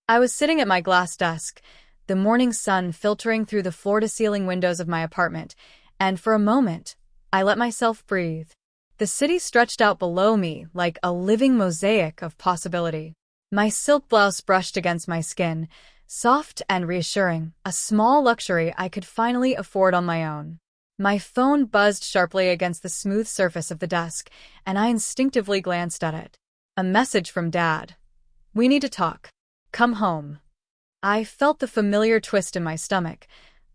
I was sitting at my glass desk, the morning sun filtering through the floor-to-ceiling windows of my apartment, and for a moment, I let myself breathe. The city stretched out below me like a living mosaic of possibility. My silk blouse brushed against my skin, soft and reassuring, a small luxury I could finally afford on my own. My phone buzzed sharply against the smooth surface of the desk, and I instinctively glanced at it. A message from Dad. "We need to talk. Come home." I felt the familiar twist in my stomach,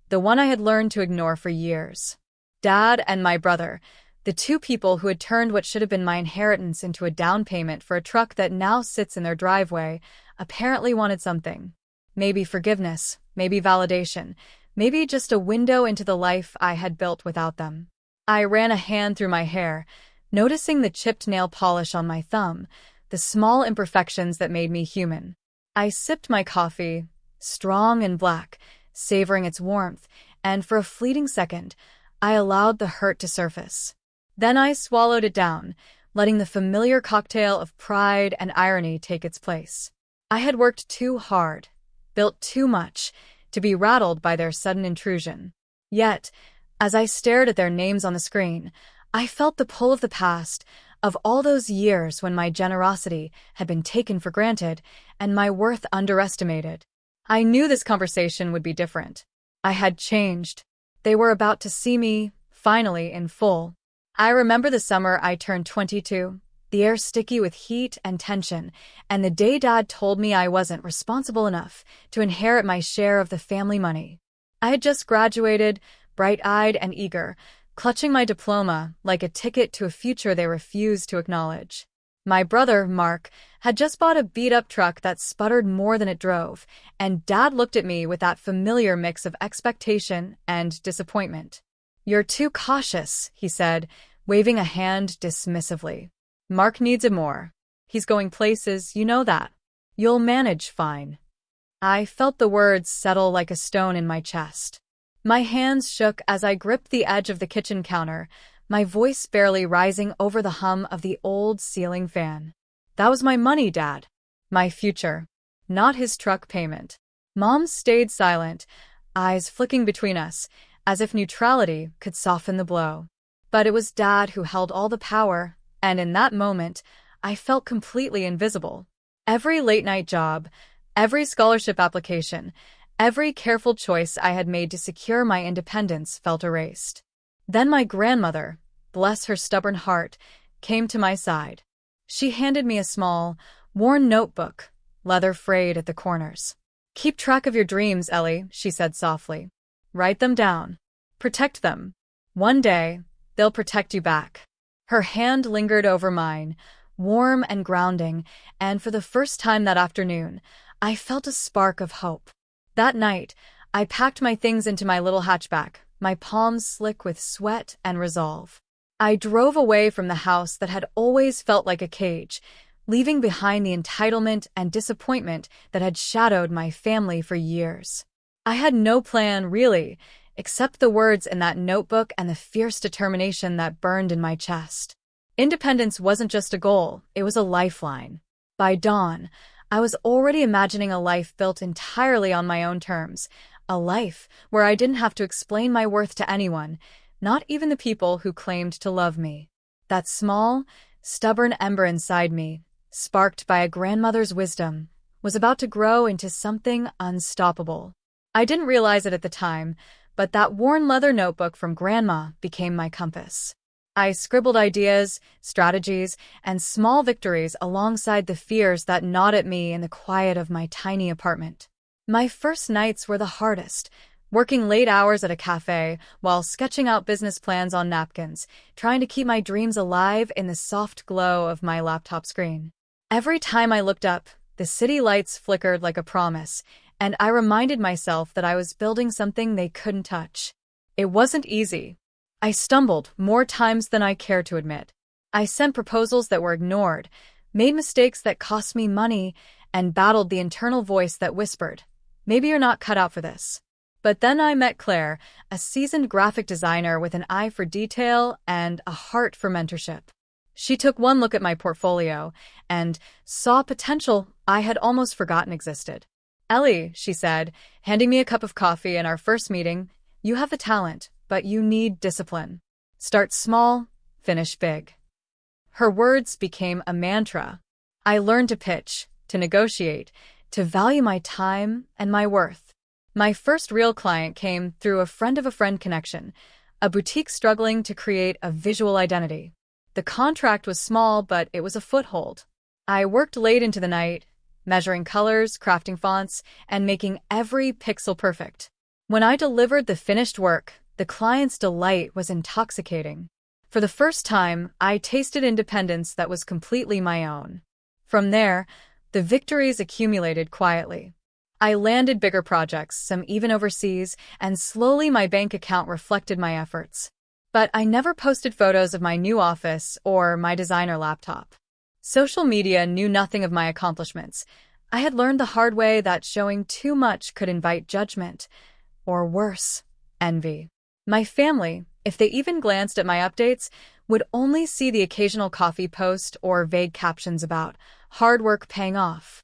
the one I had learned to ignore for years. Dad and my brother, the two people who had turned what should have been my inheritance into a down payment for a truck that now sits in their driveway, apparently wanted something. Maybe forgiveness, maybe validation, maybe just a window into the life I had built without them. I ran a hand through my hair, noticing the chipped nail polish on my thumb, the small imperfections that made me human. I sipped my coffee, strong and black, savoring its warmth, and for a fleeting second, I allowed the hurt to surface. Then I swallowed it down, letting the familiar cocktail of pride and irony take its place. I had worked too hard, built too much, to be rattled by their sudden intrusion. Yet, as I stared at their names on the screen, I felt the pull of the past, of all those years when my generosity had been taken for granted and my worth underestimated. I knew this conversation would be different. I had changed. They were about to see me, finally, in full. I remember the summer I turned 22, the air sticky with heat and tension, and the day Dad told me I wasn't responsible enough to inherit my share of the family money. I had just graduated, bright-eyed and eager, clutching my diploma like a ticket to a future they refused to acknowledge. My brother, Mark, had just bought a beat-up truck that sputtered more than it drove, and Dad looked at me with that familiar mix of expectation and disappointment. "You're too cautious," he said, waving a hand dismissively. "Mark needs it more. He's going places, you know that. You'll manage fine." I felt the words settle like a stone in my chest. My hands shook as I gripped the edge of the kitchen counter, my voice barely rising over the hum of the old ceiling fan. That was my money, Dad. My future. Not his truck payment. Mom stayed silent, eyes flicking between us, as if neutrality could soften the blow. But it was Dad who held all the power, and in that moment, I felt completely invisible. Every late-night job, every scholarship application, every careful choice I had made to secure my independence felt erased. Then my grandmother, bless her stubborn heart, came to my side. She handed me a small, worn notebook, leather frayed at the corners. "Keep track of your dreams, Ellie," she said softly. "Write them down. Protect them. One day, they'll protect you back." Her hand lingered over mine, warm and grounding, and for the first time that afternoon, I felt a spark of hope. That night, I packed my things into my little hatchback, my palms slick with sweat and resolve. I drove away from the house that had always felt like a cage, leaving behind the entitlement and disappointment that had shadowed my family for years. I had no plan, really, except the words in that notebook and the fierce determination that burned in my chest. Independence wasn't just a goal, it was a lifeline. By dawn, I was already imagining a life built entirely on my own terms, a life where I didn't have to explain my worth to anyone, not even the people who claimed to love me. That small, stubborn ember inside me, sparked by a grandmother's wisdom, was about to grow into something unstoppable. I didn't realize it at the time, but that worn leather notebook from Grandma became my compass. I scribbled ideas, strategies, and small victories alongside the fears that gnawed at me in the quiet of my tiny apartment. My first nights were the hardest, working late hours at a cafe while sketching out business plans on napkins, trying to keep my dreams alive in the soft glow of my laptop screen. Every time I looked up, the city lights flickered like a promise, and I reminded myself that I was building something they couldn't touch. It wasn't easy. I stumbled more times than I care to admit. I sent proposals that were ignored, made mistakes that cost me money, and battled the internal voice that whispered, "Maybe you're not cut out for this." But then I met Claire, a seasoned graphic designer with an eye for detail and a heart for mentorship. She took one look at my portfolio and saw potential I had almost forgotten existed. Ellie, she said, handing me a cup of coffee in our first meeting, you have the talent, but you need discipline. Start small, finish big. Her words became a mantra. I learned to pitch, to negotiate, to value my time and my worth. My first real client came through a friend of a friend connection, a boutique struggling to create a visual identity. The contract was small, but it was a foothold. I worked late into the night, measuring colors, crafting fonts, and making every pixel perfect. When I delivered the finished work, the client's delight was intoxicating. For the first time, I tasted independence that was completely my own. From there, the victories accumulated quietly. I landed bigger projects, some even overseas, and slowly my bank account reflected my efforts. But I never posted photos of my new office or my designer laptop. Social media knew nothing of my accomplishments. I had learned the hard way that showing too much could invite judgment, or worse, envy. My family, if they even glanced at my updates, would only see the occasional coffee post or vague captions about hard work paying off.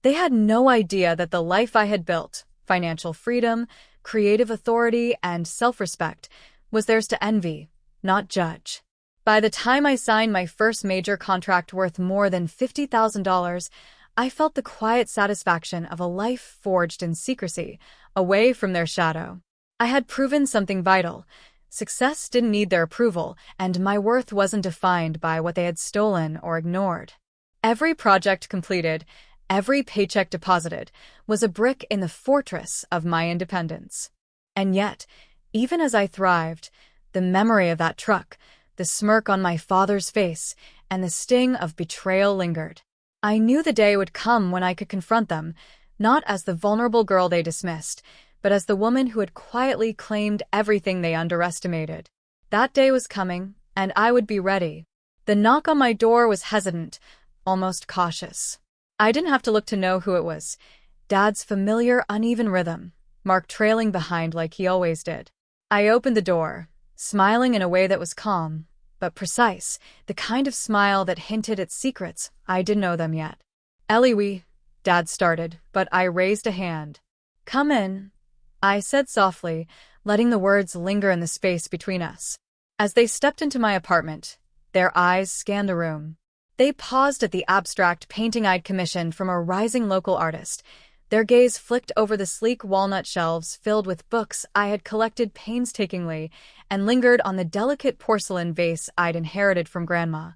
They had no idea that the life I had built, financial freedom, creative authority, and self-respect, was theirs to envy, not judge. By the time I signed my first major contract worth more than $50,000, I felt the quiet satisfaction of a life forged in secrecy, away from their shadow. I had proven something vital. Success didn't need their approval, and my worth wasn't defined by what they had stolen or ignored. Every project completed, every paycheck deposited, was a brick in the fortress of my independence. And yet, even as I thrived, the memory of that truck, the smirk on my father's face, and the sting of betrayal lingered. I knew the day would come when I could confront them, not as the vulnerable girl they dismissed, but as the woman who had quietly claimed everything they underestimated. That day was coming, and I would be ready. The knock on my door was hesitant, almost cautious. I didn't have to look to know who it was. Dad's familiar, uneven rhythm, Mark trailing behind like he always did. I opened the door, smiling in a way that was calm, but precise, the kind of smile that hinted at secrets. I didn't know them yet. Ellie, Dad started, but I raised a hand. Come in, I said softly, letting the words linger in the space between us. As they stepped into my apartment, their eyes scanned the room. They paused at the abstract painting I'd commissioned from a rising local artist. Their gaze flicked over the sleek walnut shelves filled with books I had collected painstakingly and lingered on the delicate porcelain vase I'd inherited from Grandma,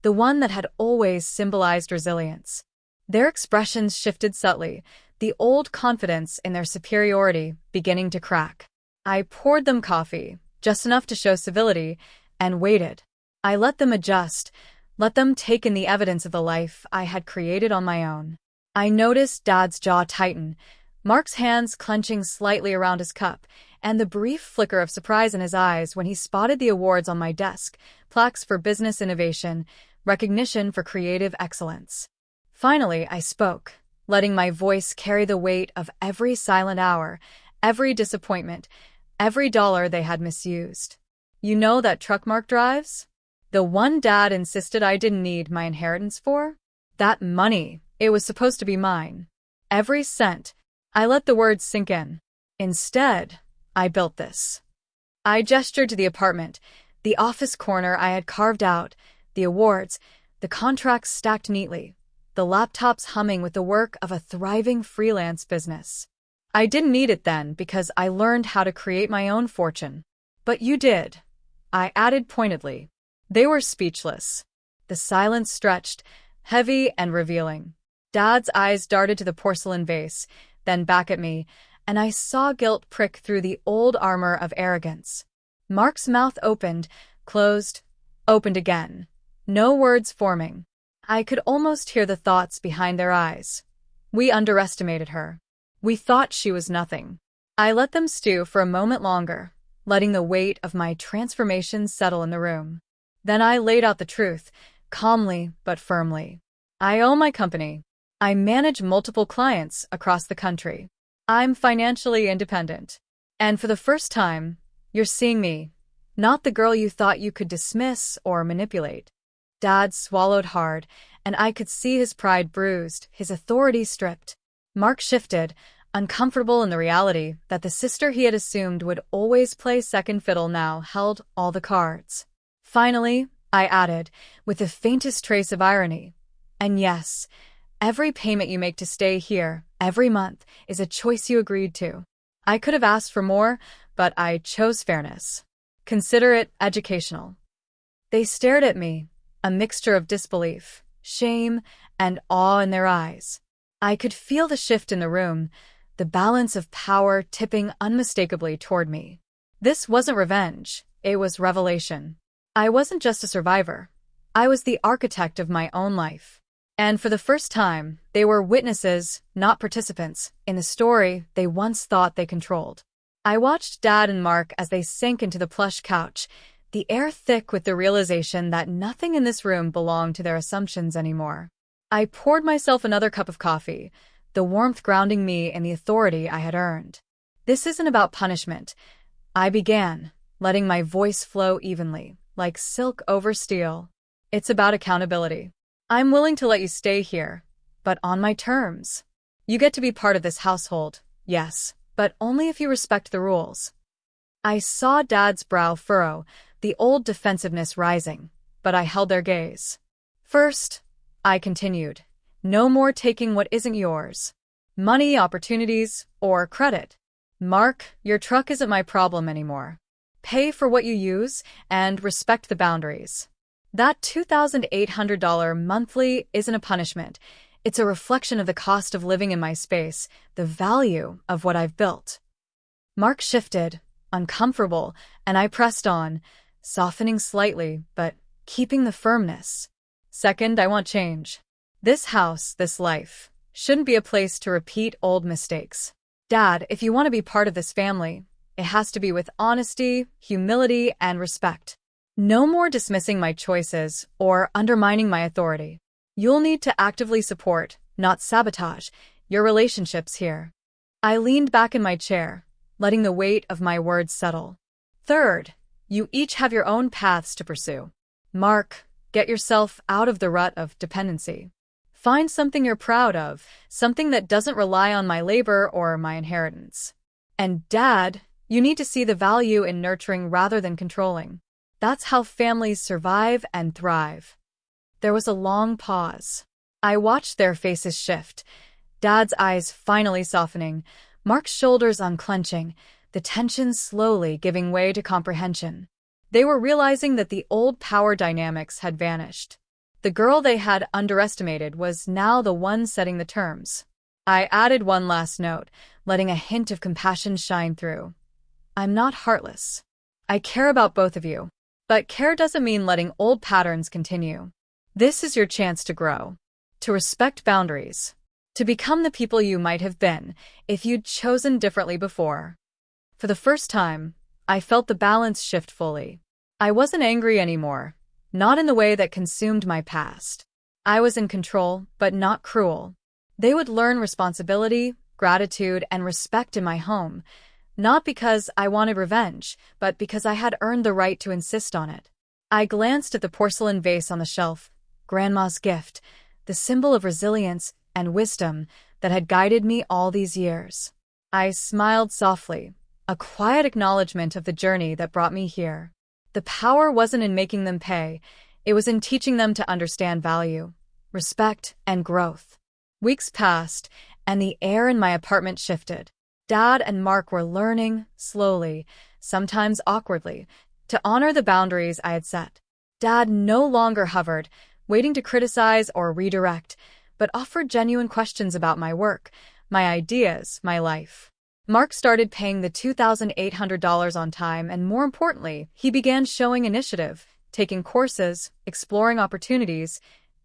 the one that had always symbolized resilience. Their expressions shifted subtly, the old confidence in their superiority beginning to crack. I poured them coffee, just enough to show civility, and waited. I let them adjust, let them take in the evidence of the life I had created on my own. I noticed Dad's jaw tighten, Mark's hands clenching slightly around his cup, and the brief flicker of surprise in his eyes when he spotted the awards on my desk, plaques for business innovation, recognition for creative excellence. Finally, I spoke, letting my voice carry the weight of every silent hour, every disappointment, every dollar they had misused. You know that truck Mark drives? The one Dad insisted I didn't need my inheritance for? That money, it was supposed to be mine. Every cent. I let the words sink in. Instead, I built this. I gestured to the apartment, the office corner I had carved out, the awards, the contracts stacked neatly, the laptops humming with the work of a thriving freelance business. I didn't need it then because I learned how to create my own fortune. But you did, I added pointedly. They were speechless. The silence stretched, heavy and revealing. Dad's eyes darted to the porcelain vase, then back at me, and I saw guilt prick through the old armor of arrogance. Mark's mouth opened, closed, opened again. No words forming. I could almost hear the thoughts behind their eyes. We underestimated her. We thought she was nothing. I let them stew for a moment longer, letting the weight of my transformation settle in the room. Then I laid out the truth, calmly but firmly. I own my company. I manage multiple clients across the country. I'm financially independent. And for the first time, you're seeing me, not the girl you thought you could dismiss or manipulate. Dad swallowed hard, and I could see his pride bruised, his authority stripped. Mark shifted, uncomfortable in the reality that the sister he had assumed would always play second fiddle now held all the cards. Finally, I added, with the faintest trace of irony, and yes, every payment you make to stay here every month is a choice you agreed to. I could have asked for more, but I chose fairness. Consider it educational. They stared at me, a mixture of disbelief, shame, and awe in their eyes. I could feel the shift in the room, the balance of power tipping unmistakably toward me. This wasn't revenge, it was revelation. I wasn't just a survivor. I was the architect of my own life. And for the first time, they were witnesses, not participants, in the story they once thought they controlled. I watched Dad and Mark as they sank into the plush couch, the air thick with the realization that nothing in this room belonged to their assumptions anymore. I poured myself another cup of coffee, the warmth grounding me in the authority I had earned. This isn't about punishment, I began, letting my voice flow evenly, like silk over steel. It's about accountability. I'm willing to let you stay here, but on my terms. You get to be part of this household, yes, but only if you respect the rules. I saw Dad's brow furrow, the old defensiveness rising, but I held their gaze. First, I continued, no more taking what isn't yours. Money, opportunities, or credit. Mark, your truck isn't my problem anymore. Pay for what you use and respect the boundaries. That $2,800 monthly isn't a punishment. It's a reflection of the cost of living in my space, the value of what I've built. Mark shifted, uncomfortable, and I pressed on, softening slightly, but keeping the firmness. Second, I want change. This house, this life, shouldn't be a place to repeat old mistakes. Dad, if you want to be part of this family, it has to be with honesty, humility, and respect. No more dismissing my choices or undermining my authority. You'll need to actively support, not sabotage, your relationships here. I leaned back in my chair, letting the weight of my words settle. Third, you each have your own paths to pursue. Mark, get yourself out of the rut of dependency. Find something you're proud of, something that doesn't rely on my labor or my inheritance. And Dad, you need to see the value in nurturing rather than controlling. That's how families survive and thrive. There was a long pause. I watched their faces shift, Dad's eyes finally softening, Mark's shoulders unclenching, the tension slowly giving way to comprehension. They were realizing that the old power dynamics had vanished. The girl they had underestimated was now the one setting the terms. I added one last note, letting a hint of compassion shine through. I'm not heartless. I care about both of you. But care doesn't mean letting old patterns continue. This is your chance to grow, to respect boundaries, to become the people you might have been if you'd chosen differently before. For the first time, I felt the balance shift fully. I wasn't angry anymore, not in the way that consumed my past. I was in control, but not cruel. They would learn responsibility, gratitude, and respect in my home, not because I wanted revenge, but because I had earned the right to insist on it. I glanced at the porcelain vase on the shelf, Grandma's gift, the symbol of resilience and wisdom that had guided me all these years. I smiled softly, a quiet acknowledgement of the journey that brought me here. The power wasn't in making them pay, it was in teaching them to understand value, respect, and growth. Weeks passed, and the air in my apartment shifted. Dad and Mark were learning, slowly, sometimes awkwardly, to honor the boundaries I had set. Dad no longer hovered, waiting to criticize or redirect, but offered genuine questions about my work, my ideas, my life. Mark started paying the $2,800 on time, and more importantly, he began showing initiative, taking courses, exploring opportunities,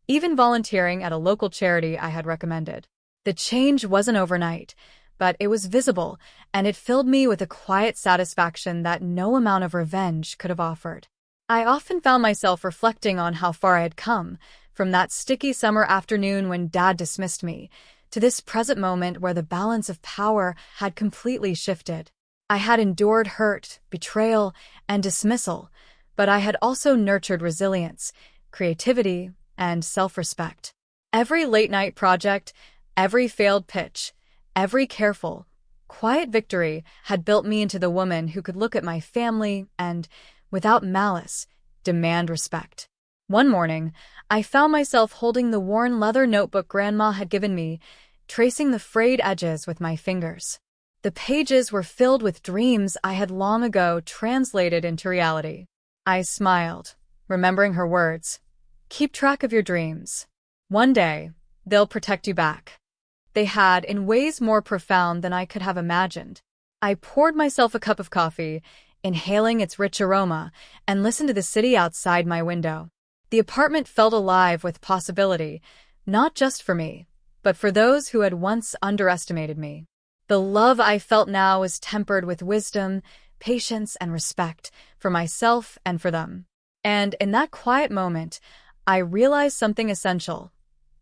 even volunteering at a local charity I had recommended. The change wasn't overnight, but it was visible, and it filled me with a quiet satisfaction that no amount of revenge could have offered. I often found myself reflecting on how far I had come, from that sticky summer afternoon when Dad dismissed me, to this present moment where the balance of power had completely shifted. I had endured hurt, betrayal, and dismissal, but I had also nurtured resilience, creativity, and self-respect. Every late-night project, every failed pitch, Every careful, quiet victory had built me into the woman who could look at my family and, without malice, demand respect. One morning, I found myself holding the worn leather notebook Grandma had given me, tracing the frayed edges with my fingers. The pages were filled with dreams I had long ago translated into reality. I smiled, remembering her words. Keep track of your dreams. One day, they'll protect you back. They had, in ways more profound than I could have imagined. I poured myself a cup of coffee, inhaling its rich aroma, and listened to the city outside my window. The apartment felt alive with possibility, not just for me, but for those who had once underestimated me. The love I felt now was tempered with wisdom, patience, and respect for myself and for them. And in that quiet moment, I realized something essential.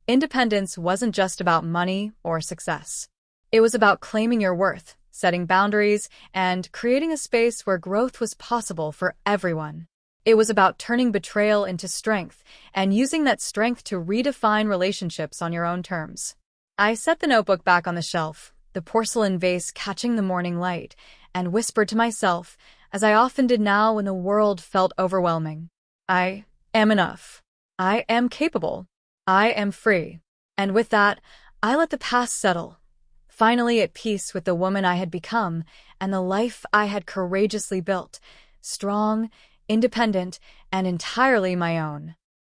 Independence wasn't just about money or success. It was about claiming your worth, setting boundaries, and creating a space where growth was possible for everyone. It was about turning betrayal into strength and using that strength to redefine relationships on your own terms. I set the notebook back on the shelf, the porcelain vase catching the morning light, and whispered to myself, as I often did now when the world felt overwhelming. I am enough. I am capable. I am free. And with that, I let the past settle, finally at peace with the woman I had become and the life I had courageously built, strong, independent, and entirely my own.